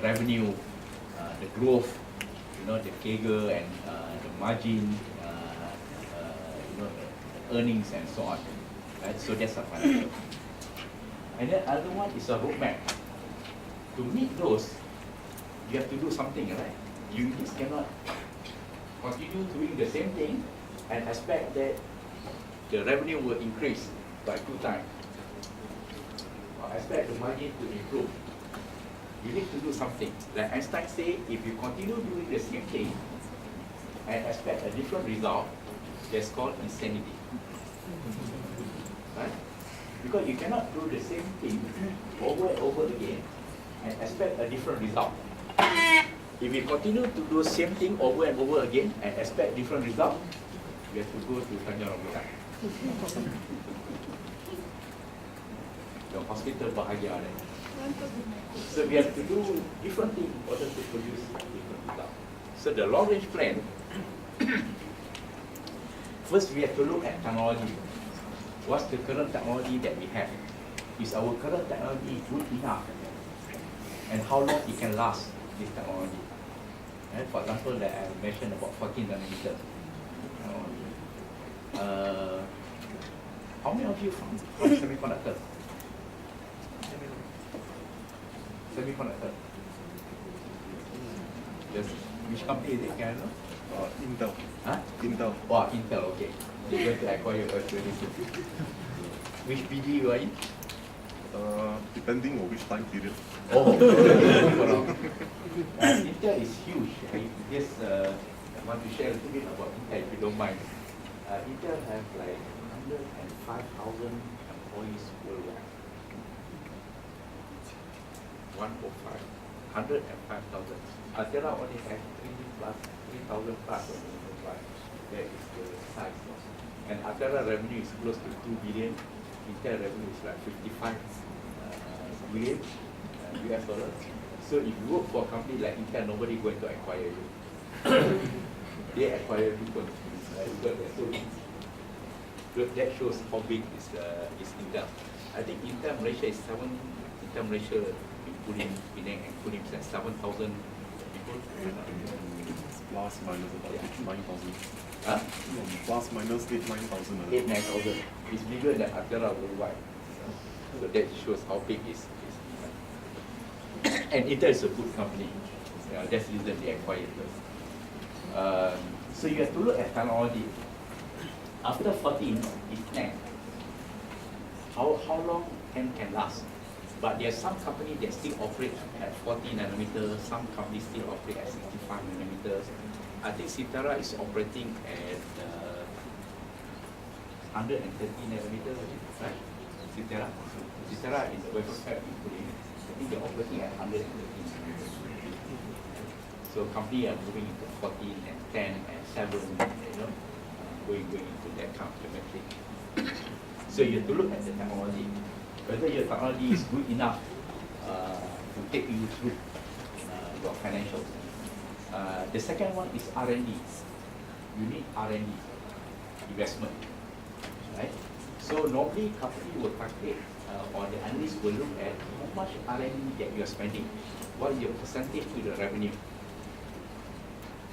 revenue, the growth, the CAGR and the margin, the earnings and so on. Right? So that's a financial. And then other one is a roadmap. To meet those, you have to do something, right? You just cannot continue doing the same thing and expect that the revenue will increase by 2 times. Or expect the margin to improve. You need to do something. Like Einstein said, if you continue doing the same thing and expect a different result, that's called insanity. Right? Because you cannot do the same thing over and over again and expect a different result. If you continue to do the same thing over and over again and expect different result, you have to go to Tanjung Rambutan. The hospital bahagia. So we have to do different things in order to produce different results. So the long range plan, first we have to look at technology. What's the current technology that we have? Is our current technology good enough? And how long it can last, this technology? And for example, that I mentioned about 14 nanometer technology. How many of you from semiconductor? Semiconductor. Just which company is it? Can I know? Intel. Huh? Intel. Oh, Intel, okay. They're going to acquire us very soon. Which BD you are in? Depending on which time period. Oh, Intel is huge. I just want to share a little bit about Intel if you don't mind. Intel have like 105,000 employees worldwide. 105,000. Altera only has 3,000 plus worldwide. That is the size. And Altera revenue is close to 2 billion. Intel revenue is like 55 billion US dollars. So if you work for a company like Intel, nobody going to acquire you. They acquire people because they're so big. That shows how big is Intel. I think Intel Malaysia is Intel Malaysia, including Penang and including 7,000 people. Plus minus about 9,000. Huh? Plus minus 9,000. 9,000. It's bigger than Altera worldwide. So that shows how big is Intel. And Intel is a good company. That's the reason they acquired us. So you have to look at technology. After 14 is 10. How long can last? But there are some companies that still operate at 40 nanometers, some companies still operate at 65 nanometers. I think Citara is operating at 130 nanometers, right? Citara is a wafer fab including, I think they're operating at 130 nanometers. So companies are moving into 14 and 10 and 7, going into that kind of geometry. So you have to look at the technology, whether your technology is good enough to take you through your financials. The second one is R&D. You need R&D investment, right? So normally company will calculate or the analyst will look at how much R&D that you are spending. What is your percentage to the revenue?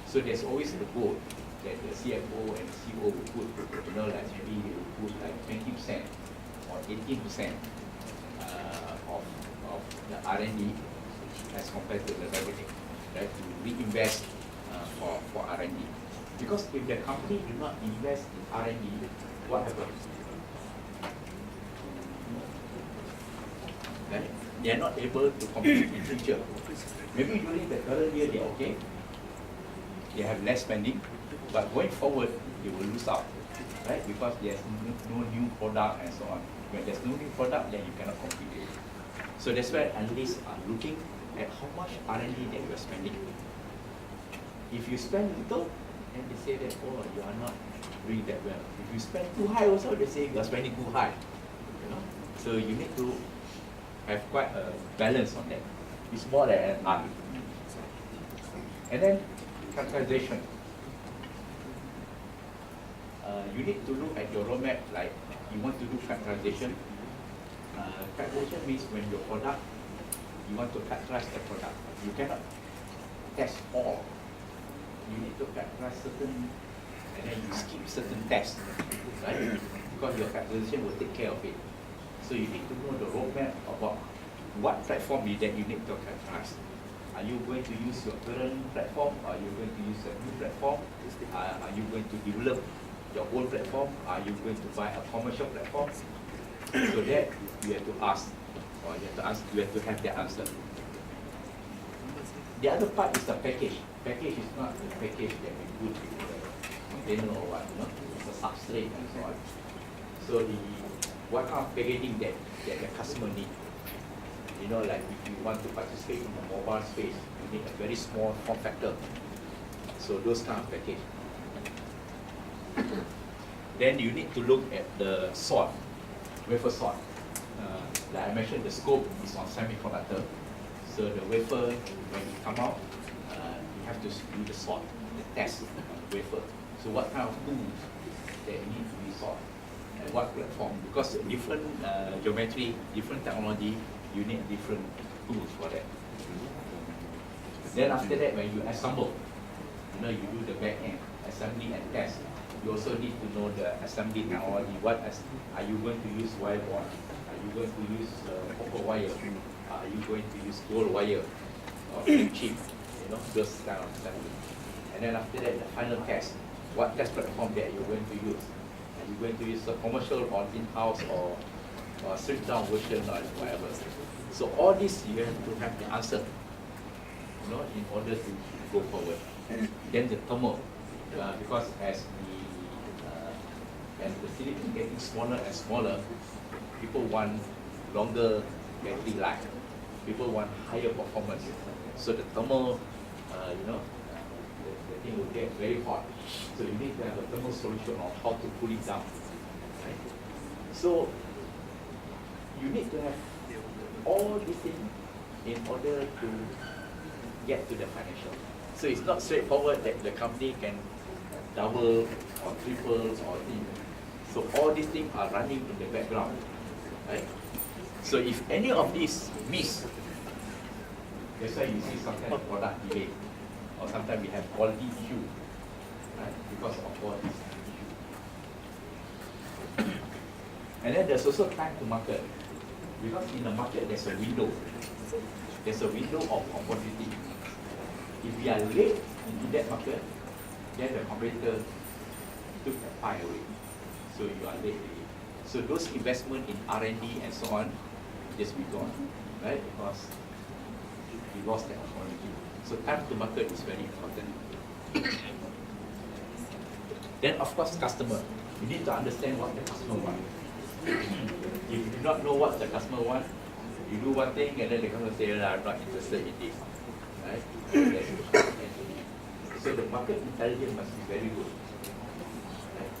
So there's always the goal that the CFO and CEO will put, like maybe they will put like 20% or 18% of the R&D as compared to the revenue, right? To reinvest for R&D. Because if the company do not invest in R&D, what happens? Right? They are not able to compete in future. Maybe during the current year they are okay. They have less spending, but going forward they will lose out, right? Because there's no new product and so on. When there's no new product, then you cannot compete. So that's why analysts are looking at how much R&D that you are spending. If you spend little, then they say that, oh, you are not doing that well. If you spend too high also, they say you are spending too high. So you need to have quite a balance on that. It's more than an art. And then characterization. You need to look at your roadmap, like you want to do characterization. Characterization means when your product you want to characterize the product. You cannot test all. You need to characterize certain, and then you skip certain tests, right? Because your characterization will take care of it. So you need to know the roadmap about what platform that you need to characterize. Are you going to use your current platform? Are you going to use a new platform? Are you going to develop your own platform? Are you going to buy a commercial platform? So that you have to ask, or you have to have the answer. The other part is the package. Package is not the package that we put in the container or what, you know, it's a substrate and so on. So what kind of packaging that the customer needs. You know, like if you want to participate in the mobile space, you need a very small form factor. So those kind of package. Then you need to look at the sort, wafer sort. Like I mentioned, the scope is on semiconductor. So the wafer, when it come out, you have to do the sort, the test of the wafer. So what kind of tools that need to be sort, and what platform? Because different geometry, different technology, you need different tools for that. Then after that, when you assemble, you know, you do the back end, assembly and test. You also need to know the assembly technology. Are you going to use wire bond? Are you going to use copper wire? Are you going to use gold wire or chip? You know, those kind of assembly. And then after that, the final test. What test platform that you're going to use? Are you going to use a commercial or in-house or stripped down version or whatever? So all this you have to have the answer, you know, in order to go forward. Then the thermal, because as the silicon getting smaller and smaller, people want longer battery life. People want higher performance. So the thermal, you know, the thing will get very hot. So you need to have a thermal solution on how to cool it down. Right? So you need to have all these things in order to get to the financial. So it's not straightforward that the company can double or triple or thing. So all these things are running in the background, right? So if any of these miss, that's why you see sometimes product delay, or sometimes we have quality issue, right? Because of all these issues. And then there's also time to market. Because in the market, there's a window. There's a window of opportunity. If we are late into that market, then the competitor took the pie away. So you are late already. So those investment in R&D and so on, just be gone, right? Because we lost that opportunity. So time to market is very important. Then of course, customer. You need to understand what the customer wants. If you do not know what the customer wants, you do one thing and then the customer say, I'm not interested in this. Right? So the market intelligence must be very good. Right?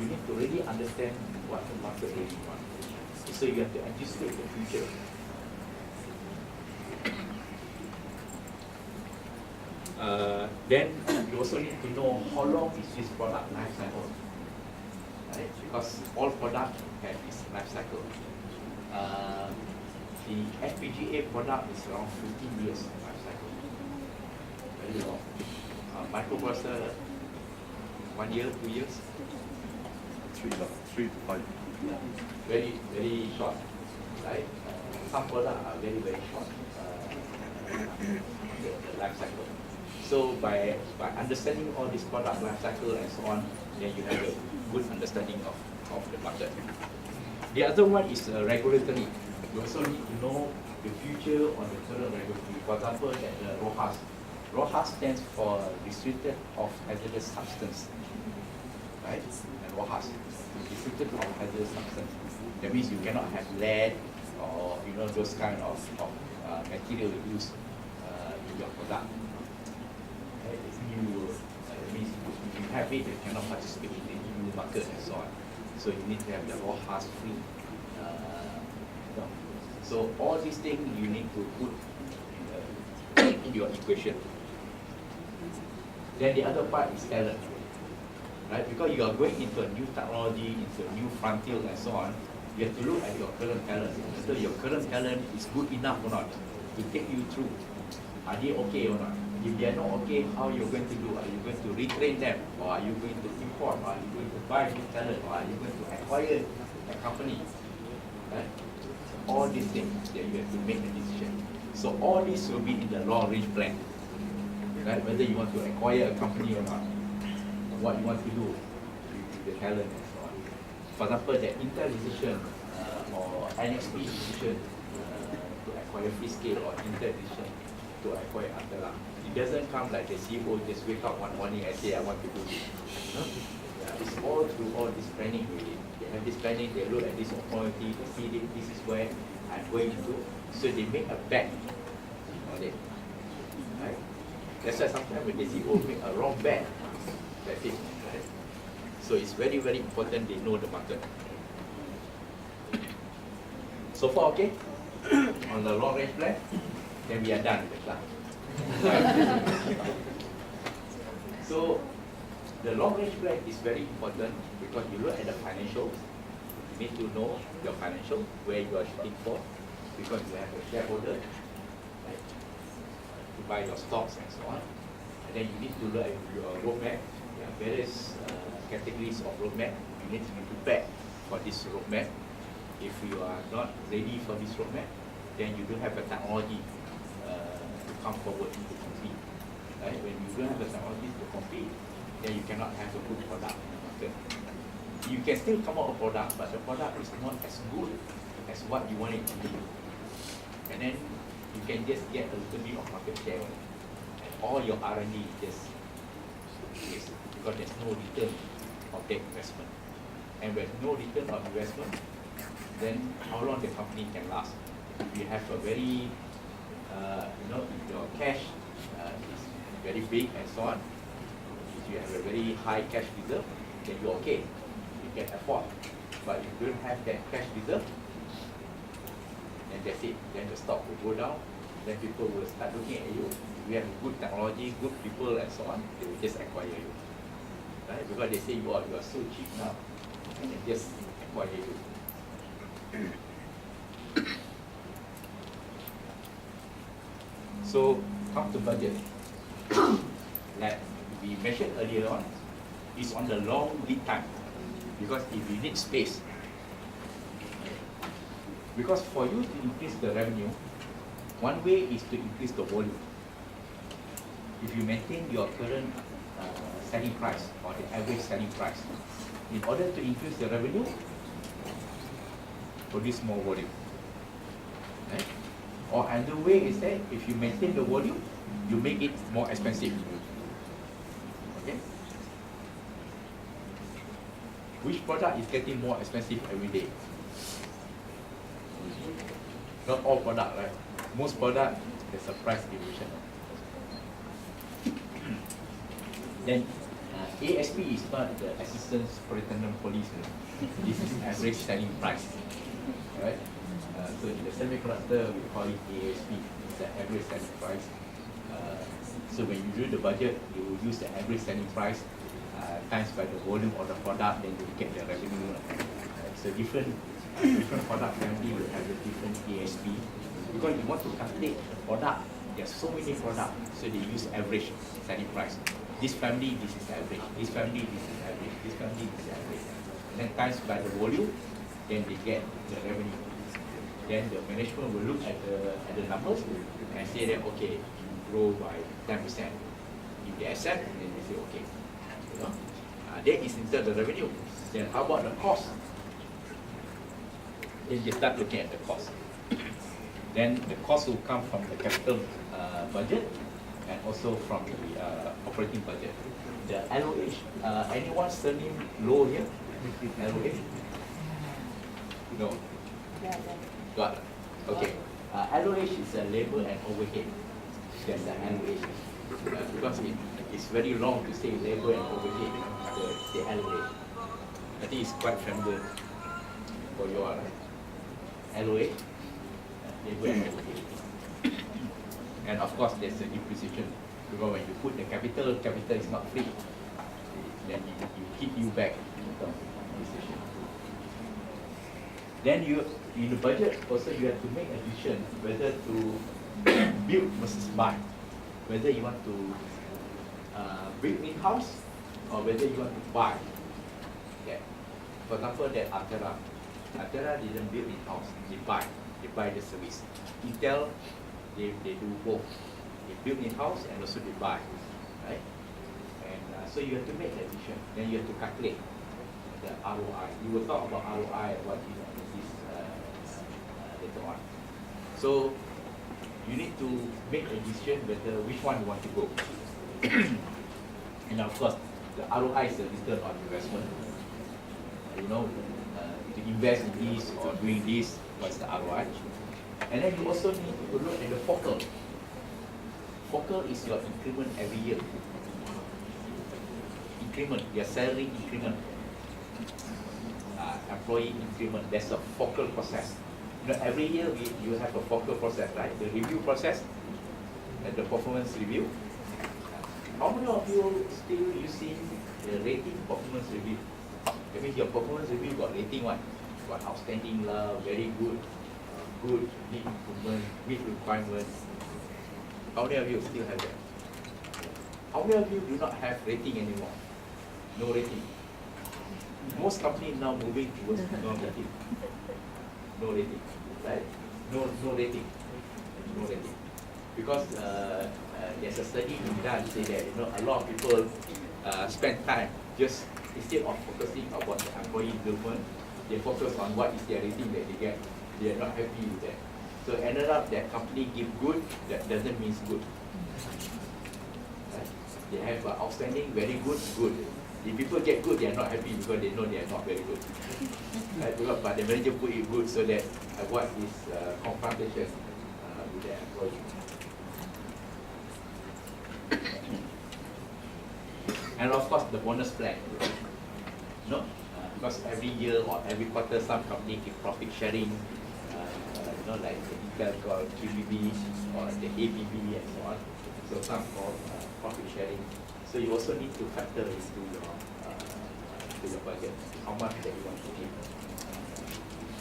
You need to really understand what the market really wants. So you have to anticipate the future. Then you also need to know how long is this product life cycle. Right? Because all products have its life cycle. The FPGA product is around 15 years life cycle. Very long. Microprocessor, 1 year, 2 years? 3 to 5. Yeah. Very, very short. Right? Some products are very, very short. The life cycle. So by understanding all this product life cycle and so on, then you have a good understanding of the market. The other one is regulatory. You also need to know the future on the current regulatory. For example, at the RoHS. RoHS stands for Restricted of Hazardous Substance. Right? And RoHS, Restricted of Hazardous Substance. That means you cannot have lead or those kind of material used in your product. That means if you have it, you cannot participate in the EU market and so on. So you need to have the RoHS free. So all these things you need to put in your equation. Then the other part is talent, right? Because you are going into a new technology, into a new frontier and so on, you have to look at your current talent, whether your current talent is good enough or not. to take you through. Are they okay or not? If they are not okay, how are you going to do? Are you going to retrain them? Or are you going to import? Or are you going to buy this talent? Or are you going to acquire a company? Right? All these things that you have to make a decision. So all this will be in the long range plan. Right? Whether you want to acquire a company or not, what you want to do with the talent and so on. For example, the Intel decision or NXP decision to acquire Freescale or Intel decision to acquire Azlan. It doesn't come like the CEO just wake up one morning and say, I want to do this. No? Yeah, it's all through all this planning really. They have this planning, they look at this opportunity, they see that this is where I'm going to do. So they make a bet on it. Right? That's why sometimes when the CEO make a wrong bet, that's it. Right? So it's very, very important they know the market. So far, okay? On the long range plan, then we are done with the class. So the long range plan is very important because you look at the financials. You need to know your financial, where you are shooting for, because you have a shareholder, right, to buy your stocks and so on. And then you need to look at your roadmap. There are various categories of roadmap. You need to be prepared for this roadmap. If you are not ready for this roadmap, then you don't have a technology to come forward to compete. Right? When you don't have the technology to compete, then you cannot have a good product in the market. You can still come out with a product, but the product is not as good as what you want it to be. And then you can just get a little bit of market share, and all your R&D just waste because there's no return of that investment. And with no return of investment, then how long the company can last? If you have a very, if your cash is very big and so on, if you have a very high cash reserve, then you're okay. You can afford. But if you don't have that cash reserve, then that's it. Then the stock will go down. Then people will start looking at you. If you have good technology, good people and so on, they will just acquire you. Right? Because they say you are so cheap now, and they just acquire you. So come to budget. Like we mentioned earlier on, it's on the long lead time. Because if you need space, because for you to increase the revenue, one way is to increase the volume. If you maintain your current selling price or the average selling price, in order to increase the revenue, produce more volume. Right? Or another way is that if you maintain the volume, you make it more expensive. Okay? Which product is getting more expensive every day? Not all product, right? Most product, there's a price erosion. Then ASP is not the Assistant Superintendent Police. This is average selling price. Right? So in the semiconductor, we call it ASP. It's the average selling price. So when you do the budget, you will use the average selling price times by the volume of the product, then you get the revenue. So different product family will have a different ASP. Because you want to calculate the product, there's so many products, so they use average selling price. This family, this is average. This family, this is average. This family, this is average. And then times by the volume, then they get the revenue. Then the management will look at the numbers and say that okay, you grow by 10%. If they accept, then they say okay. You know, that is instead the revenue. Then how about the cost? Then they start looking at the cost. Then the cost will come from the capital budget and also from the operating budget. The LOH, anyone surname low here? LOH? No. Got it. Okay. LOH is a labor and overhead. That's the LOH. Because it's very long to say labor and overhead, the LOH. I think it's quite familiar for you all, right? LOH, labor and overhead. And of course, there's a depreciation. Because when you put the capital is not free. Then you keep you back in terms of depreciation. Then in the budget, also you have to make a decision whether to build versus buy. Whether you want to build in-house or whether you want to buy. Okay. For example, that Altera didn't build in-house, they buy the service. Intel, they do both. They build in-house and also they buy, right? And so you have to make that decision. Then you have to calculate the ROI. You will talk about ROI and what this later on. So you need to make a decision whether which one you want to go. And of course, the ROI is the return on investment. You know, to invest in this or doing this, what's the ROI? And then you also need to look at the focal. Focal is your increment every year. Increment, your salary increment, employee increment. That's a focal process. You know, every year you have a focal process, right? The review process and the performance review. How many of you still using the rating performance review? That means your performance review got rating one. Got outstanding, very good, good, need improvement, meet requirements. How many of you still have that? How many of you do not have rating anymore? No rating. Most companies now moving towards no rating. No rating, right? No rating. No rating. Because there's a study being done say that a lot of people spend time just instead of focusing about the employee development, they focus on what is their rating that they get. They are not happy with that. So ended up that company give good, that doesn't mean good. Right? They have outstanding, very good, good. If people get good, they are not happy because they know they are not very good. Right? But the manager put it good so that what is confrontation with the employee. And of course, the bonus plan. No? Because every year or every quarter, some company give profit sharing, like the Intel called QBB or the ABB and so on. So some called profit sharing. So you also need to factor into your budget how much that you want to give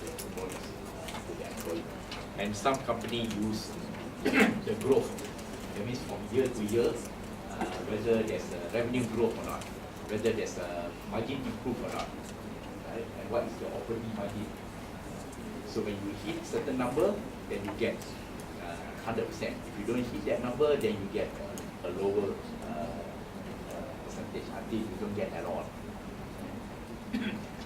the bonus to the employee. And some company use the growth. That means from year to year, whether there's a revenue growth or not, whether there's a margin improve or not, right? And what is the operating margin? So when you hit certain number, then you get 100%. If you don't hit that number, then you get a lower percentage until you don't get at all.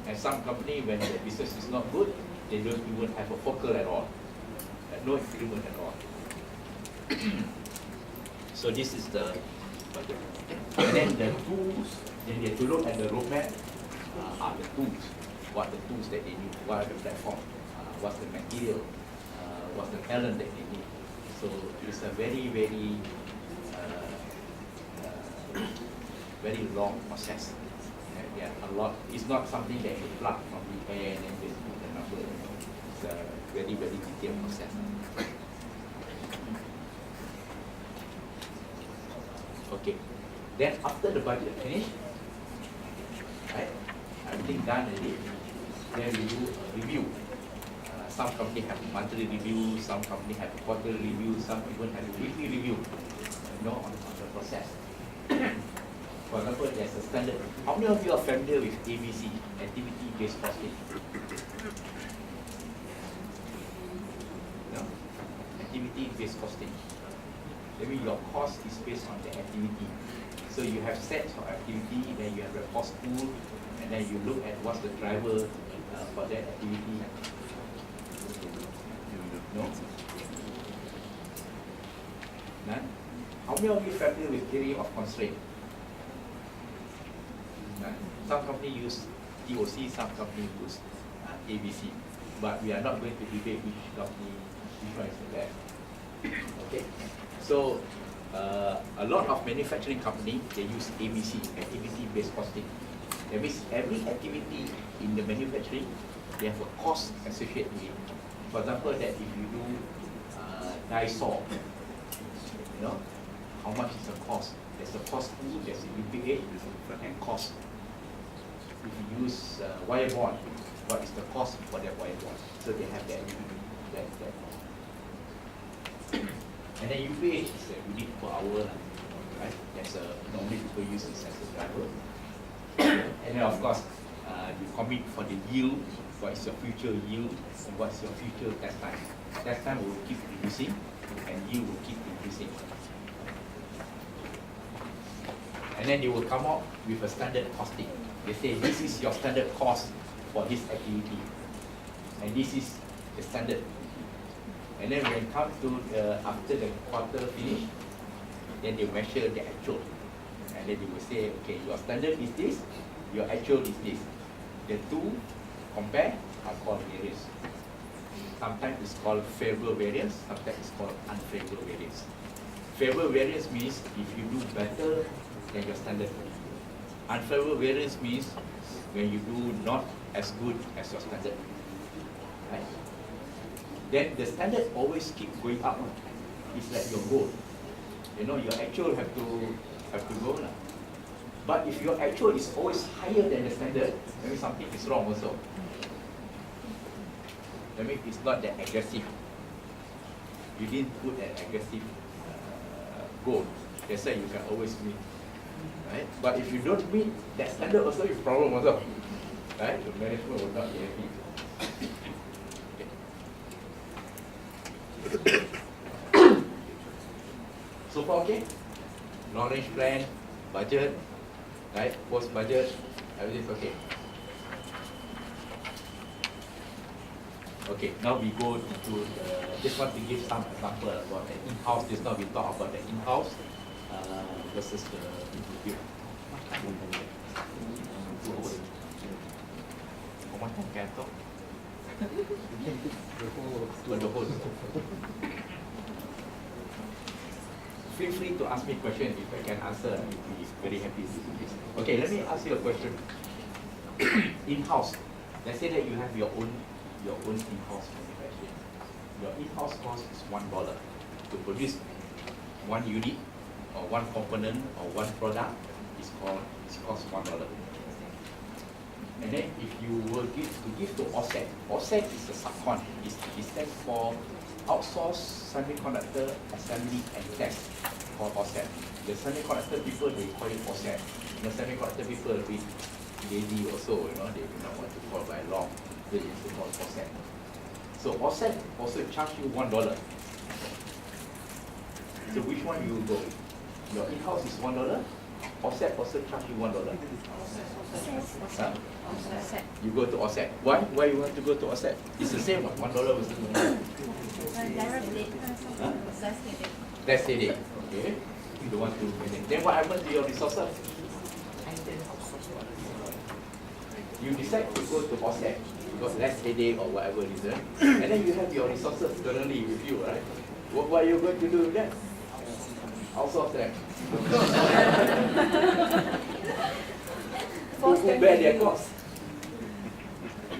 And some company, when the business is not good, they don't even have a focal at all, no increment at all. So this is the budget. And then the tools, then you have to look at the roadmap. Are the tools? What are the tools that they need? What are the platform? What's the material? What's the talent that they need? So it's a very, very, very long process. Yeah, a lot. It's not something that you plug from the air and then just put the number. It's a very, very detailed process. Okay. Then after the budget finish, right? Everything done already. Then we do a review. Some company have a monthly review, some company have a quarterly review, some even have a weekly review. On the process. For example, there's a standard. How many of you are familiar with ABC, activity-based costing? No? Activity-based costing. That means your cost is based on the activity. So you have sets of activity, then you have a cost pool, and then you look at what's the driver for that activity. No? None? How many of you familiar with theory of constraint? None. Some company use TOC, some company use ABC. But we are not going to debate which company, which one is the best. Okay? So, a lot of manufacturing company, they use ABC, activity-based costing. That means every activity in the manufacturing, they have a cost associated with it. For example, that if you do die saw, how much is the cost? There's a cost pool, there's a UPA, and cost. If you use wire bond, what is the cost for that wire bond? So they have that. And then UPH is a unit per hour, right? That's normally people use this as a driver. And then of course, you commit for the yield, what is your future yield, and what's your future test time. Test time will keep reducing, and yield will keep increasing. And then they will come up with a standard costing. They say this is your standard cost for this activity, and this is the standard. And then when it comes to after the quarter finish, then they measure the actual, and then they will say, okay, your standard is this, your actual is this. The two compare are called variance. Sometimes it's called favorable variance, sometimes it's called unfavorable variance. Favorable variance means if you do better than your standard. Unfavorable variance means when you do not as good as your standard. Right? Then the standard always keep going up. It's like your goal. You know, your actual have to go now. But if your actual is always higher than the standard, maybe something is wrong also. That means it's not that aggressive. You didn't put an aggressive goal. That's why you can always meet. Right? But if you don't meet that standard also, it's problem also. Right? The management will not be happy. So far okay? Long range plan, budget, right? Post budget, everything's okay. Okay, now we go to just want to give some example about the in-house. Just now we talk about the in-house versus the interview. One time can I talk? The whole. Feel free to ask me questions. If I can answer, I'll be very happy to do this. Okay, let me ask you a question. In-house. Let's say that you have your own in-house manufacturing. Your in-house cost is $1 to produce one unit or one component or one product. It's cost $1. And then if you were to give to offset is a subcon. It stands for outsourced semiconductor assembly and test, called offset. The semiconductor people, they call it offset. The semiconductor people a bit lazy also, you know, they do not want to follow by law. They used to call offset. So offset also charge you $1. So which one you go? Your in-house is $1. Offset also charge you $1. Huh? You go to offset. Why? Why you want to go to offset? It's the same one. $1 versus $1. Huh? Less headache. Okay. You don't want to. Then what happens to your resources? You decide to go to offset because less headache or whatever reason, and then you have your resources currently with you, right? What are you going to do with that? Outsource them. Who bear their cost?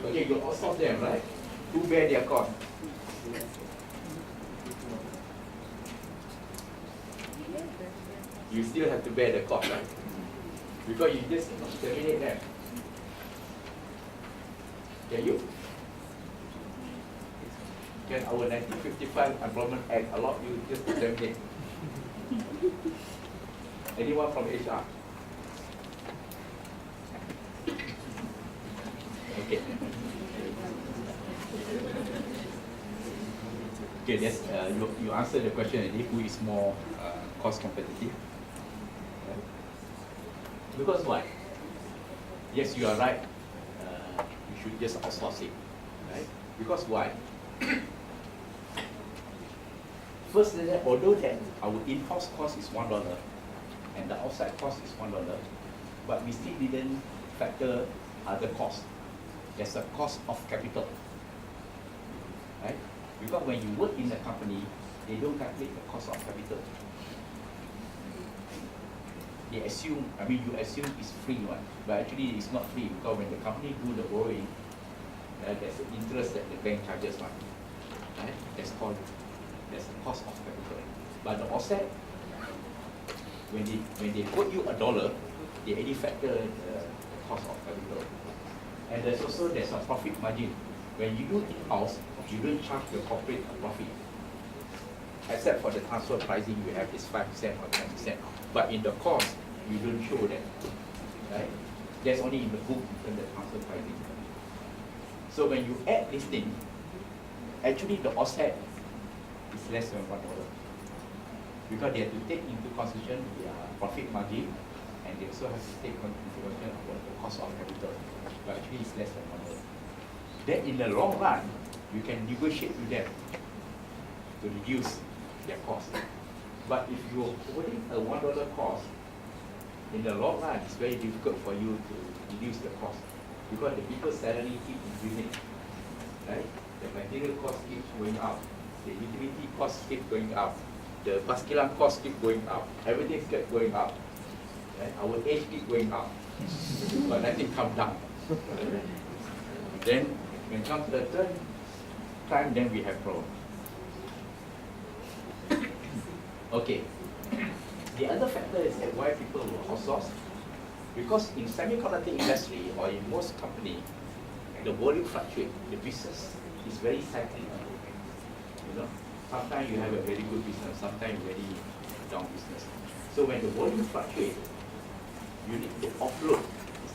Okay, you outsource them, right? Who bear their cost? You still have to bear the cost, right? Because you just terminate them. Can you? Can our 1955 Employment Act allow you just to terminate? Anyone from HR? Okay. Okay, that's, you answer the question already, who is more cost competitive. Because why? Yes, you are right. You should just outsource it, right? Because why? First, although that our in-house cost is $1 and the outside cost is $1, but we still didn't factor other costs. There's a cost of capital, right? Because when you work in a company, they don't calculate the cost of capital. They assume, you assume it's free one, but actually it's not free because when the company do the borrowing, there's an interest that the bank charges one, right? That's the cost of capital. But the offset, when they quote you $1, they already factor the cost of capital. And there's a profit margin. When you do in-house, you don't charge your corporate a profit. except for the transfer pricing you have is 5% or 10%. But in the cost, you don't show that, right? That's only in the book in the transfer pricing. So when you add this thing, actually the offset is less than $1. Because they have to take into consideration their profit margin, and they also have to take into consideration about the cost of capital. But actually it's less than $1. Then in the long run, you can negotiate with them to reduce their cost. But if you're holding a $1 cost, in the long run, it's very difficult for you to reduce the cost because the people's salary keep increasing, right? The material cost keeps going up, the utility cost keep going up, the paskilan cost keep going up, everything kept going up, right? Our age keep going up, but nothing come down. Then when it comes to the third time, then we have problem. Okay. The other factor is that why people will outsource, because in semiconductor industry or in most company, the volume fluctuate. The business is very cyclical. You know, sometimes you have a very good business, sometimes very down business. So when the volume fluctuate, you need to offload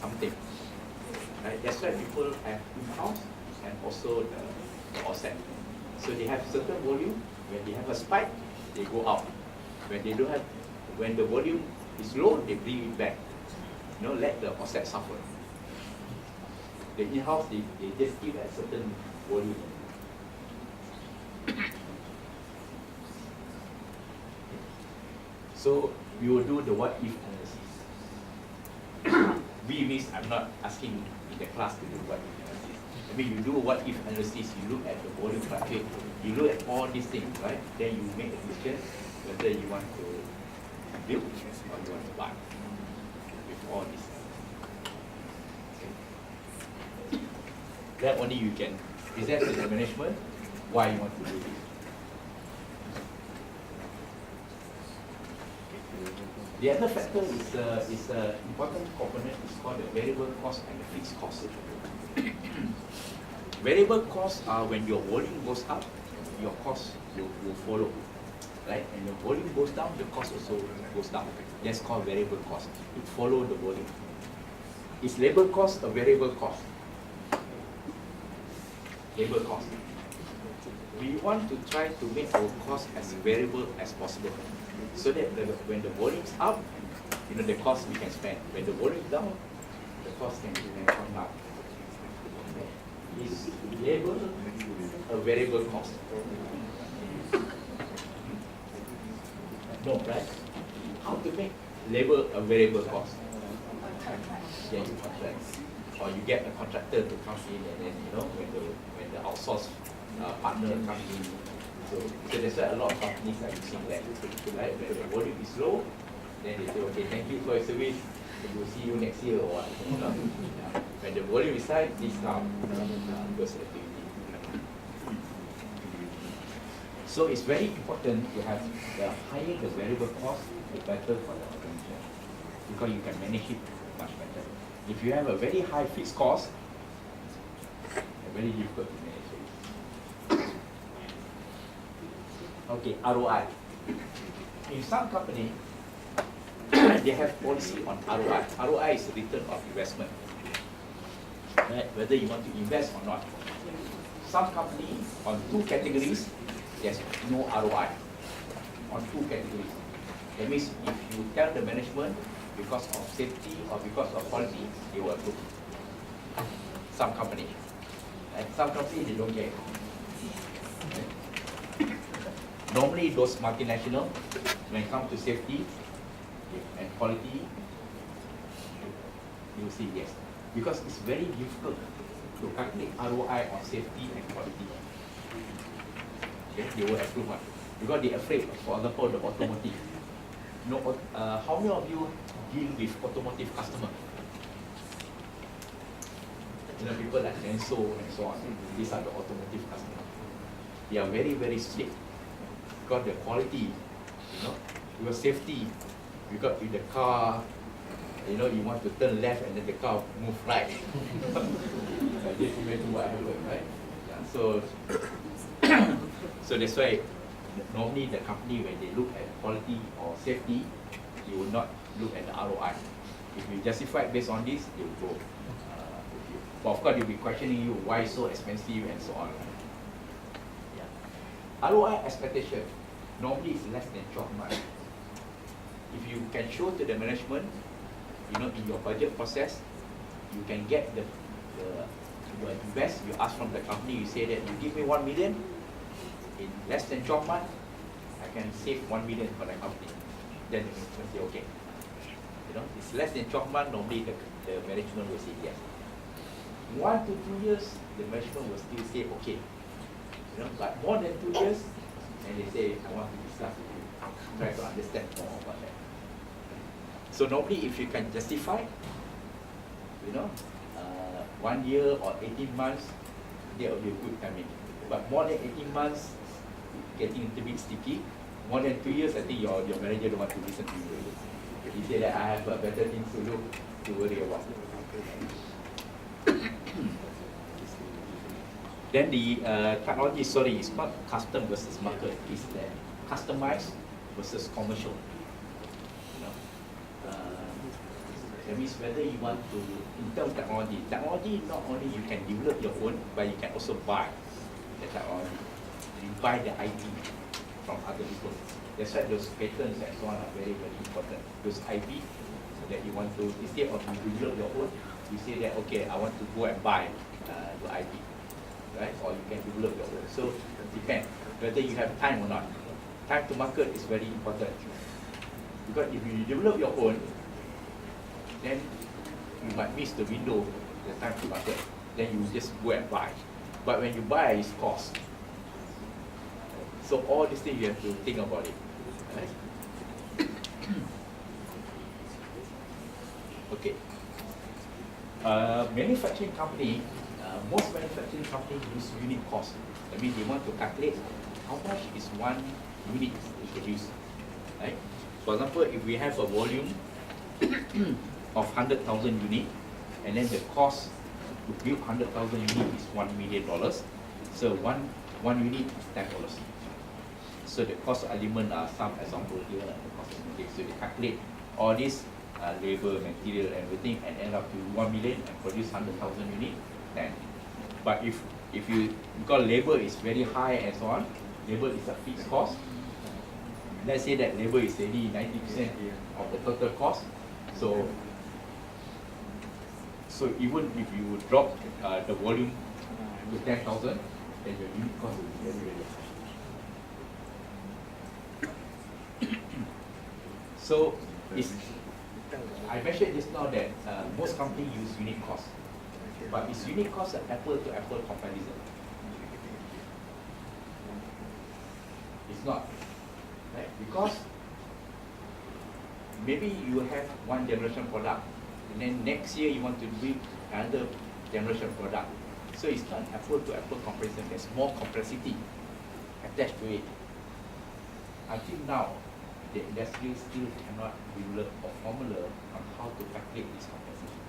something. Right? That's why people have in-house and also the offset. So they have certain volume. When they have a spike, they go out. When they don't have, when the volume is low, they bring it back. You know, let the offset suffer. The in-house, they just give a certain volume. So we will do the what-if analysis. We means I'm not asking in the class to do what-if analysis. I mean, you do what-if analysis, you look at the volume fluctuate, you look at all these things, right? Then you make a decision whether you want to build or you want to buy with all this. Okay. Then only you can present to the management why you want to do this. The other factor is an important component is called the variable cost and the fixed cost. Variable costs are when your volume goes up, your cost will follow. Right? And your volume goes down, the cost also goes down. That's called variable cost. It follows the volume. Is labor cost a variable cost? Labor cost. We want to try to make our cost as variable as possible, so that when the volume is up, you know, the cost we can spend. When the volume is down, the cost can come down. Is labor a variable cost? No, right? How to make labor a variable cost? Yeah, you contract, or you get a contractor to come in, and then you know when the outsource partner comes in. So that's why a lot of companies are using that. Right? When the volume is low, then they say, okay, thank you for your service. We'll see you next year or what. You know? When the volume is high, discount goes activity. So it's very important to have the higher the variable cost, the better for the organization, because you can manage it much better. If you have a very high fixed cost, it's very difficult to manage it. Okay, ROI. In some company, they have policy on ROI. ROI is return of investment. Right? Whether you want to invest or not. Some company on two categories, there's no ROI on two categories. That means if you tell the management because of safety or because of quality, they will approve. Some company. And some company, they don't care. Normally, those multinational, when it comes to safety and quality, you will say yes. Because it's very difficult to calculate ROI on safety and quality. Okay, they will approve one. Because they're afraid, for example, the automotive. You know, how many of you deal with automotive customer? You know, people like Denso and so on. These are the automotive customers. They are very, very strict. Because the quality, you know, your safety, you got with the car, you know, you want to turn left and then the car move right. This is what happened, right? Yeah, so that's why normally the company, when they look at quality or safety, they will not look at the ROI. If you justify it based on this, they will go with you. But of course, they'll be questioning you why so expensive and so on. Yeah. ROI expectation normally is less than 12 months. If you can show to the management, in your budget process, you can get the you invest, you ask from the company, you say that you give me 1 million, in less than 12 months, I can save 1 million for the company. Then the management say, okay. It's less than 12 months, normally the management will say yes. 1 to 2 years, the management will still say okay. But more than 2 years, and they say, I want to discuss with you, try to understand more about that. So normally if you can justify, 1 year or 18 months, that will be a good timing. But more than 18 months, getting a little bit sticky. More than 2 years, I think your manager don't want to listen to you. He said that I have better things to look to worry about. Then the technology, it's not custom versus market, it's the customized versus commercial. That means whether you want to, in terms of technology not only you can develop your own, but you can also buy the technology. You buy the IP from other people. That's why those patents and so on are very, very important. Those IP that you want to, instead of you develop your own, you say that, okay, I want to go and buy the IP, right? Or you can develop your own. So it depends whether you have time or not. Time to market is very important. Because if you develop your own, then you might miss the window, the time to market. Then you just go and buy. But when you buy, it's cost. So all these things you have to think about it. Right? Okay. Manufacturing company, most manufacturing companies use unit cost. That means they want to calculate how much is one unit produced. Right? For example, if we have a volume of 100,000 units, and then the cost to build 100,000 units is $1 million. So one unit is $10. So the cost element are some example here. So they calculate all this labor, material, everything, and end up to 1 million and produce 100,000 units. Then, but if you, because labor is very high and so on, labor is a fixed cost. Let's say that labor is already 90% of the total cost. So even if you drop the volume to 10,000, then your unit cost will be very, very high. So I mentioned just now that most companies use unit cost, but is unit cost an apple-to-apple comparison? It's not, right? Because maybe you have one generation product, and then next year you want to build another generation product. So it's not apple-to-apple comparison. There's more complexity attached to it. Until now, the industry still cannot develop a formula on how to calculate this complexity.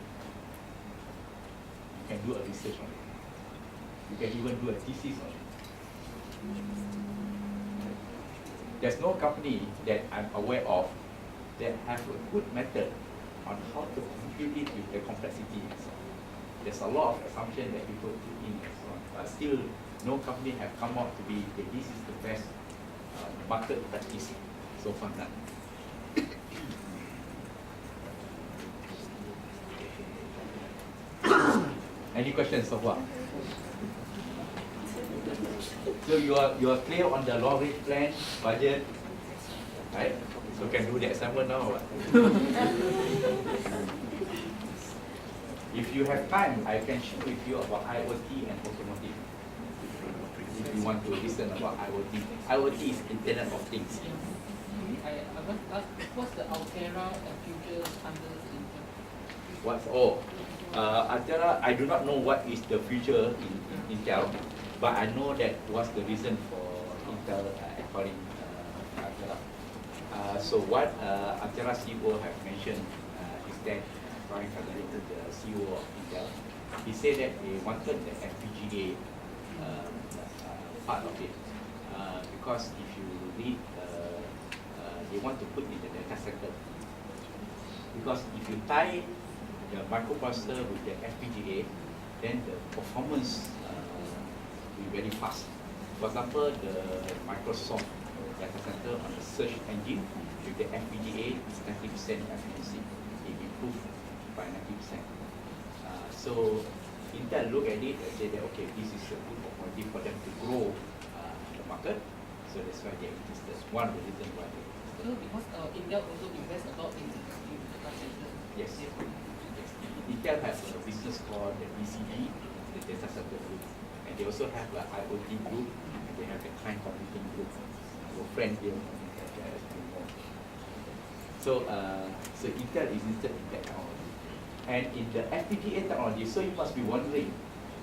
You can do a research on it. You can even do a thesis on it. There's no company that I'm aware of that have a good method on how to compute it with the complexity and so on. There's a lot of assumption that people put in and so on, but still no company have come out to be that this is the best market practice so far done. Any questions so far? So you are clear on the long range plan, budget, right? So can do the assignment now or what? If you have time, I can share with you about IoT and automotive. If you want to listen about IoT. IoT is Internet of Things. I want to ask, what's the Altera and future under Intel? Altera, I do not know what is the future in Intel, but I know that what's the reason for Intel acquiring Altera. So what Altera CEO have mentioned is that, the CEO of Intel, he said that they wanted the FPGA part of it. because if you read, they want to put in the data center. Because if you tie the microprocessor with the FPGA, then the performance will be very fast. For example, the Microsoft data center on the search engine with the FPGA is 90% efficiency. It improved by 90%. So Intel look at it and say that okay, this is a good opportunity for them to grow the market. So that's why they're interested. One of the reasons why they're interested. So because India also invests a lot in data center. Yes. Yes. Intel has a business called the DCG, the data center group, and they also have the IoT group, and they have the client computing group. Our friend here, so Intel is interested in that technology. And in the FPGA technology, so you must be wondering,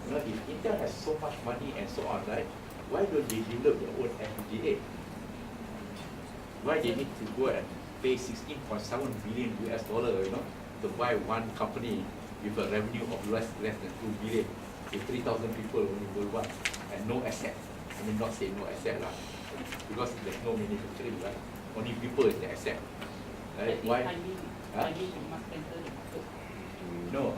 you know, if Intel has so much money and so on, right? Why don't they develop their own FPGA? Why they need to go and pay 16.7 billion US dollar, you know, to buy one company with a revenue of less than 2 billion, with 3,000 people only worldwide, and no asset. I mean, not say no asset lah, because there's no manufacturing, right? Only people is the asset, right? Why? Huh? No,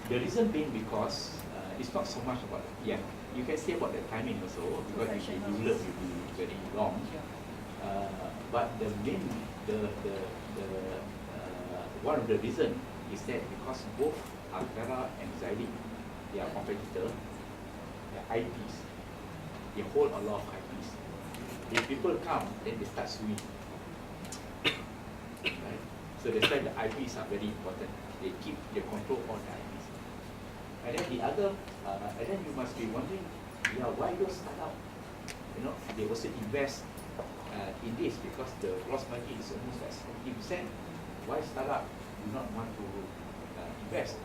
the reason being because it's not so much about, yeah, you can say about the timing also, because if they develop it will be very long. But the main, one of the reason is that because both Altera and Xilinx, their competitor, their IPs, they hold a lot of IPs. If people come, then they start suing. Right? So that's why the IPs are very important. They keep the control on the IPs. And then the other, and then you must be wondering, yeah, why those startup? You know, they also invest in this because the gross margin is almost at 70%. Why startup do not want to invest?